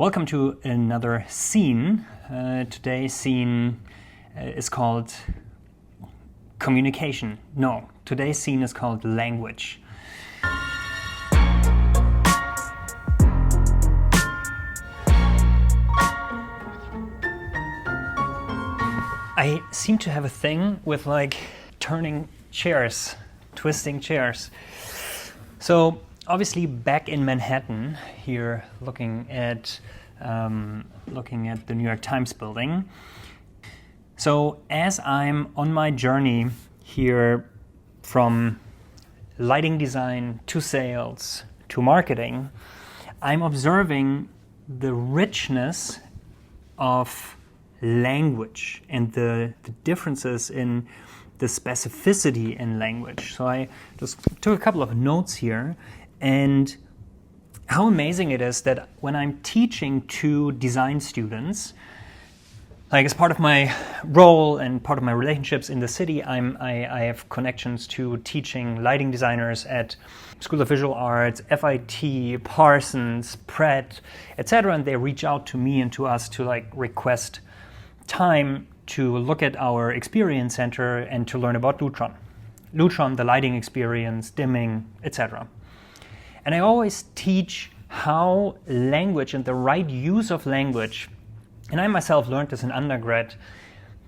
Welcome to another scene. Today's scene is called communication. No, today's scene is called language. I seem to have a thing with turning chairs, twisting chairs. So obviously back in Manhattan here, looking at the New York Times building. So as I'm on my journey here from lighting design to sales to marketing, I'm observing the richness of language and the differences in the specificity in language. So I just took a couple of notes here, and how amazing it is that when I'm teaching to design students, as part of my role and part of my relationships in the city, I have connections to teaching lighting designers at School of Visual Arts, FIT, Parsons, Pratt, etc. And they reach out to me and to us to request time to look at our experience center and to learn about Lutron. Lutron, the lighting experience, dimming, etc. And I always teach how language and the right use of language, and I myself learned this in undergrad,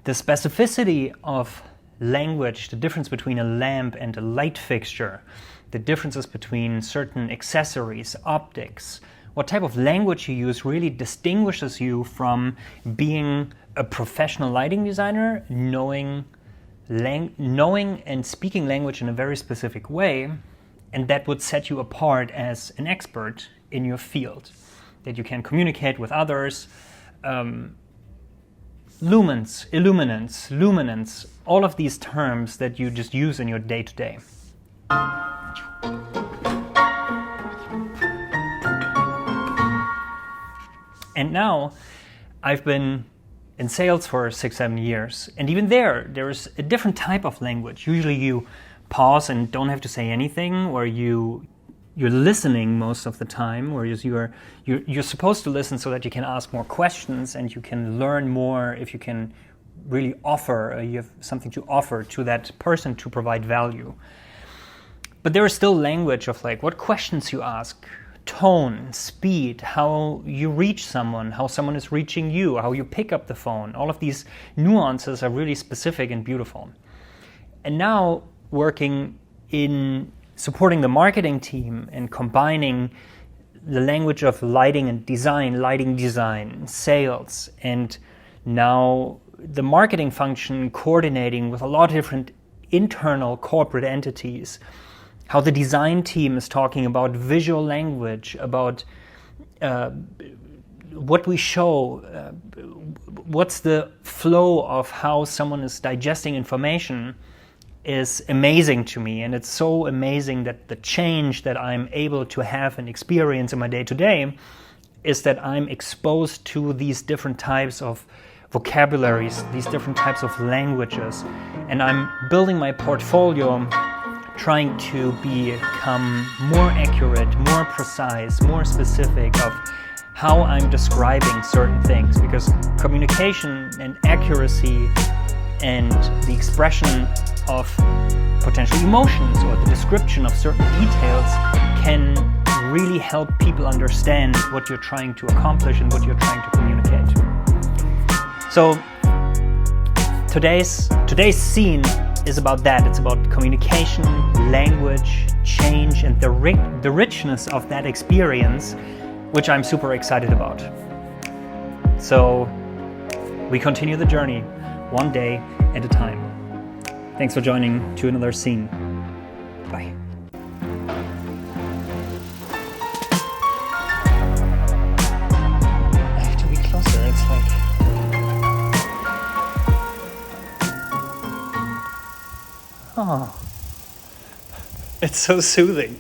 the specificity of language, the difference between a lamp and a light fixture, the differences between certain accessories, optics, what type of language you use really distinguishes you from being a professional lighting designer, knowing and speaking language in a very specific way, and that would set you apart as an expert in your field, that you can communicate with others. Lumens, illuminance, luminance, all of these terms that you just use in your day-to-day. And now I've been in sales for 6-7 years, and even there's a different type of language. Usually you pause and don't have to say anything, or you're listening most of the time, or you're supposed to listen so that you can ask more questions and you can learn more if you can really offer, you have something to offer to that person to provide value. But there is still language of what questions you ask, tone, speed, how you reach someone, how someone is reaching you, how you pick up the phone. All of these nuances are really specific and beautiful. And now working in supporting the marketing team and combining the language of lighting design, sales, and now the marketing function coordinating with a lot of different internal corporate entities, how the design team is talking about visual language, about what we show, what's the flow of how someone is digesting information, is amazing to me. And it's so amazing that the change that I'm able to have and experience in my day-to-day is that I'm exposed to these different types of vocabularies, these different types of languages, and I'm building my portfolio, trying to become more accurate, more precise, more specific of how I'm describing certain things, because communication and accuracy and the expression of potential emotions or the description of certain details can really help people understand what you're trying to accomplish and what you're trying to communicate. So today's scene is about that. It's about communication, language, change, and the richness of that experience, which I'm super excited about. So we continue the journey one day at a time. Thanks for joining to another scene. Bye. I have to be closer. It's oh, it's so soothing.